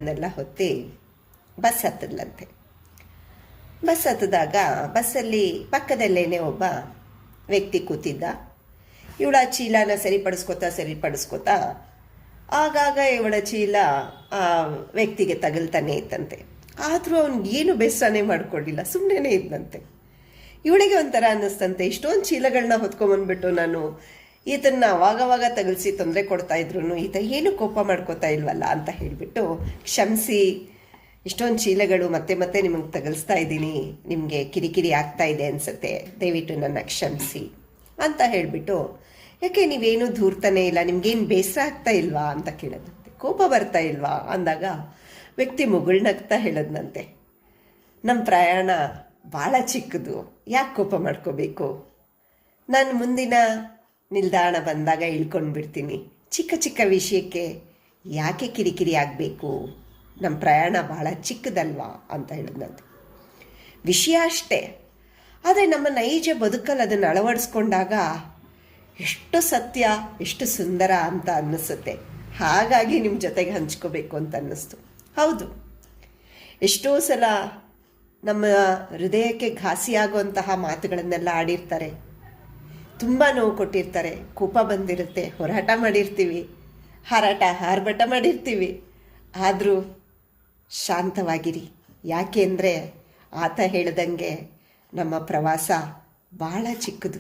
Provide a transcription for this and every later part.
ನೆಲ್ಲ ಹೊತ್ತಿ bus ಹತ್ತದ್ಲಂತೆ. Bus ಹತ್ತಿದಾಗ ಬಸ್ಸಲ್ಲಿ ಪಕ್ಕದಲ್ಲೇನೆ ಒಬ್ಬ ವ್ಯಕ್ತಿ ಕೂತಿದ್ದ. ಇವಳ ಚೀಲನ ಸರಿಪಡಿಸ್ಕೋತಾ ಆಗಾಗ ಇವಳ ಚೀಲ ಆ ವ್ಯಕ್ತಿಗೆ ತಗಲ್ತಾನೆ ಇತ್ತಂತೆ. ಆದರೂ ಅವನಿಗೇನು ಬೇಸರನೇ ಮಾಡ್ಕೊಂಡಿಲ್ಲ, ಸುಮ್ಮನೆ ಇದ್ದಂತೆ. ಇವಳಿಗೆ ಒಂಥರ ಅನ್ನಿಸ್ತಂತೆ, ಇಷ್ಟೊಂದು ಚೀಲಗಳನ್ನ ಹೊತ್ಕೊಂಬಂದ್ಬಿಟ್ಟು ನಾನು ಈತನ್ನ ಅವಾಗವಾಗ ತಗಲ್ಸಿ ತೊಂದರೆ ಕೊಡ್ತಾ ಇದ್ರು ಈತ ಏನು ಕೋಪ ಮಾಡ್ಕೋತಾ ಇಲ್ವಲ್ಲ ಅಂತ ಹೇಳಿಬಿಟ್ಟು, ಕ್ಷಮಿಸಿ, ಇಷ್ಟೊಂದು ಚೀಲಗಳು ಮತ್ತೆ ಮತ್ತೆ ನಿಮಗೆ ತಗಲ್ಸ್ತಾ ಇದ್ದೀನಿ, ನಿಮಗೆ ಕಿರಿಕಿರಿ ಆಗ್ತಾ ಇದೆ ಅನ್ಸುತ್ತೆ, ದಯವಿಟ್ಟು ನನ್ನ ಕ್ಷಮಿಸಿ ಅಂತ ಹೇಳಿಬಿಟ್ಟು, ಯಾಕೆ ನೀವೇನು ದೂರ್ತಾನೆ ಇಲ್ಲ, ನಿಮ್ಗೇನು ಬೇಸರ ಆಗ್ತಾ ಇಲ್ವಾ ಅಂತ ಕೇಳೋದಂತೆ. ಕೋಪ ಬರ್ತಾ ಇಲ್ವಾ ಅಂದಾಗ ವ್ಯಕ್ತಿ ಮುಗುಳ್ನಗ್ತಾ ಹೇಳೋದಂತೆ, ನಮ್ಮ ಪ್ರಯಾಣ ಭಾಳ ಚಿಕ್ಕದು, ಯಾಕೆ ಕೋಪ ಮಾಡ್ಕೋಬೇಕು, ನಾನು ಮುಂದಿನ ನಿಲ್ದಾಣ ಬಂದಾಗ ಇಳ್ಕೊಂಡು ಬಿಡ್ತೀನಿ, ಚಿಕ್ಕ ಚಿಕ್ಕ ವಿಷಯಕ್ಕೆ ಯಾಕೆ ಕಿರಿಕಿರಿ ಆಗಬೇಕು, ನಮ್ಮ ಪ್ರಯಾಣ ಭಾಳ ಚಿಕ್ಕದಲ್ವಾ ಅಂತ ಹೇಳಿದಂತೆ. ವಿಷಯ ಅಷ್ಟೇ, ಆದರೆ ನಮ್ಮ ನೈಜ ಬದುಕಲ್ಲಿ ಅದನ್ನು ಅಳವಡಿಸ್ಕೊಂಡಾಗ ಎಷ್ಟು ಸತ್ಯ, ಎಷ್ಟು ಸುಂದರ ಅಂತ ಅನ್ನಿಸುತ್ತೆ. ಹಾಗಾಗಿ ನಿಮ್ಮ ಜೊತೆಗೆ ಹಂಚ್ಕೋಬೇಕು ಅಂತ ಅನ್ನಿಸ್ತು. ಹೌದು, ಎಷ್ಟೋ ಸಲ ನಮ್ಮ ಹೃದಯಕ್ಕೆ ಘಾಸಿಯಾಗುವಂತಹ ಮಾತುಗಳನ್ನೆಲ್ಲ ಆಡಿರ್ತಾರೆ, ತುಂಬ ನೋವು ಕೊಟ್ಟಿರ್ತಾರೆ, ಕೋಪ ಬಂದಿರುತ್ತೆ, ಹೋರಾಟ ಮಾಡಿರ್ತೀವಿ, ಆರ್ಭಟ ಮಾಡಿರ್ತೀವಿ. ಆದರೂ ಶಾಂತವಾಗಿರಿ. ಯಾಕೆ ಅಂದರೆ ಆತ ಹೇಳ್ದಂಗೆ ನಮ್ಮ ಪ್ರವಾಸ ಭಾಳ ಚಿಕ್ಕದು.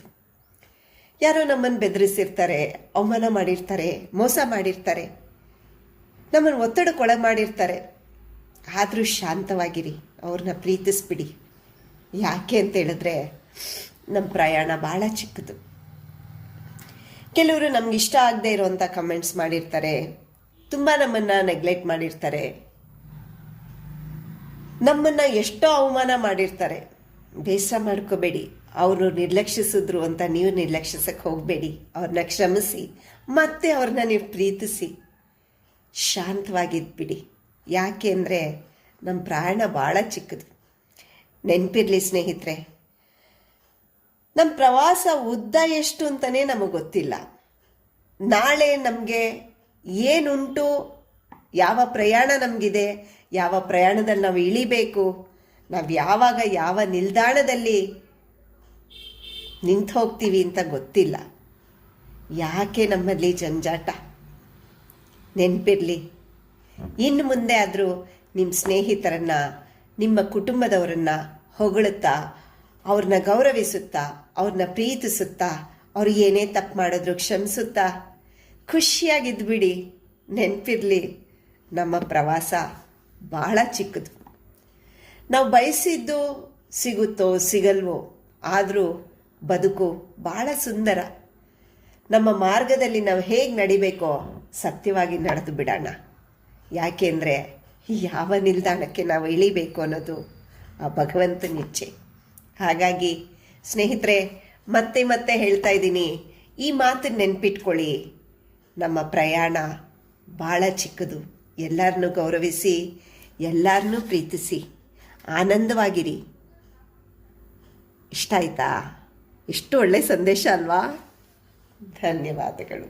ಯಾರೋ ನಮ್ಮನ್ನು ಬೆದರಿಸಿರ್ತಾರೆ, ಅವಮಾನ ಮಾಡಿರ್ತಾರೆ, ಮೋಸ ಮಾಡಿರ್ತಾರೆ, ನಮ್ಮನ್ನು ಒತ್ತಡಕ್ಕೊಳಗೆ ಮಾಡಿರ್ತಾರೆ. ಆದರೂ ಶಾಂತವಾಗಿರಿ, ಅವ್ರನ್ನ ಪ್ರೀತಿಸ್ಬಿಡಿ. ಯಾಕೆ ಅಂತ ಹೇಳಿದ್ರೆ ನಮ್ಮ ಪ್ರಯಾಣ ಭಾಳ ಚಿಕ್ಕದು. ಕೆಲವರು ನಮ್ಗೆ ಇಷ್ಟ ಆಗದೆ ಇರೋವಂಥ ಕಮೆಂಟ್ಸ್ ಮಾಡಿರ್ತಾರೆ, ತುಂಬ ನಮ್ಮನ್ನು ನೆಗ್ಲೆಕ್ಟ್ ಮಾಡಿರ್ತಾರೆ, ನಮ್ಮನ್ನು ಎಷ್ಟೋ ಅವಮಾನ ಮಾಡಿರ್ತಾರೆ. ಬೇಸರ ಮಾಡ್ಕೋಬೇಡಿ, ಅವರು ನಿರ್ಲಕ್ಷಿಸಿದ್ರು ಅಂತ ನೀವು ನಿರ್ಲಕ್ಷಿಸಕ್ಕೆ ಹೋಗಬೇಡಿ. ಅವ್ರನ್ನ ಕ್ಷಮಿಸಿ, ಮತ್ತೆ ಅವ್ರನ್ನ ನೀವು ಪ್ರೀತಿಸಿ, ಶಾಂತವಾಗಿದ್ಬಿಡಿ. ಯಾಕೆ ಅಂದರೆ ನಮ್ಮ ಪ್ರಯಾಣ ಭಾಳ ಚಿಕ್ಕದು. ನೆನಪಿರಲಿ ಸ್ನೇಹಿತರೆ, ನಮ್ಮ ಪ್ರವಾಸ ಉದ್ದ ಎಷ್ಟು ಅಂತಲೇ ನಮಗೆ ಗೊತ್ತಿಲ್ಲ. ನಾಳೆ ನಮಗೆ ಏನುಂಟು, ಯಾವ ಪ್ರಯಾಣ ನಮಗಿದೆ, ಯಾವ ಪ್ರಯಾಣದಲ್ಲಿ ನಾವು ಇಳಿಬೇಕು, ನಾವು ಯಾವಾಗ ಯಾವ ನಿಲ್ದಾಣದಲ್ಲಿ ನಿಂತು ಹೋಗ್ತೀವಿ ಅಂತ ಗೊತ್ತಿಲ್ಲ. ಯಾಕೆ ನಮ್ಮಲ್ಲಿ ಜಂಜಾಟ? ನೆನಪಿರಲಿ, ಇನ್ನು ಮುಂದೆ ಆದರೂ ನಿಮ್ಮ ಸ್ನೇಹಿತರನ್ನು, ನಿಮ್ಮ ಕುಟುಂಬದವರನ್ನು ಹೊಗಳುತ್ತಾ, ಅವ್ರನ್ನ ಗೌರವಿಸುತ್ತಾ, ಅವ್ರನ್ನ ಪ್ರೀತಿಸುತ್ತಾ, ಅವ್ರು ಏನೇ ತಪ್ಪು ಮಾಡಿದ್ರು ಕ್ಷಮಿಸುತ್ತಾ ಖುಷಿಯಾಗಿದ್ಬಿಡಿ. ನೆನಪಿರಲಿ, ನಮ್ಮ ಪ್ರವಾಸ ಭಾಳ ಚಿಕ್ಕದು. ನಾವು ಬಯಸಿದ್ದು ಸಿಗುತ್ತೋ ಸಿಗಲ್ವೋ, ಆದರೂ ಬದುಕು ಭಾಳ ಸುಂದರ. ನಮ್ಮ ಮಾರ್ಗದಲ್ಲಿ ನಾವು ಹೇಗೆ ನಡಿಬೇಕೋ ಸತ್ಯವಾಗಿ ನಡೆದು ಬಿಡೋಣ. ಯಾಕೆಂದರೆ ಯಾವ ನಿಲ್ದಾಣಕ್ಕೆ ನಾವು ಇಳಿಬೇಕು ಅನ್ನೋದು ಆ ಭಗವಂತನ ಇಚ್ಛೆ. ಹಾಗಾಗಿ ಸ್ನೇಹಿತರೆ, ಮತ್ತೆ ಮತ್ತೆ ಹೇಳ್ತಾ ಇದ್ದೀನಿ, ಈ ಮಾತನ್ನು ನೆನ್ಪಿಟ್ಕೊಳ್ಳಿ, ನಮ್ಮ ಪ್ರಯಾಣ ಭಾಳ ಚಿಕ್ಕದು. ಎಲ್ಲರನ್ನೂ ಗೌರವಿಸಿ, ಎಲ್ಲರನ್ನೂ ಪ್ರೀತಿಸಿ, ಆನಂದವಾಗಿರಿ. ಇಷ್ಟ ಆಯ್ತಾ? ಎಷ್ಟು ಒಳ್ಳೆಯ ಸಂದೇಶ ಅಲ್ವಾ? ಧನ್ಯವಾದಗಳು.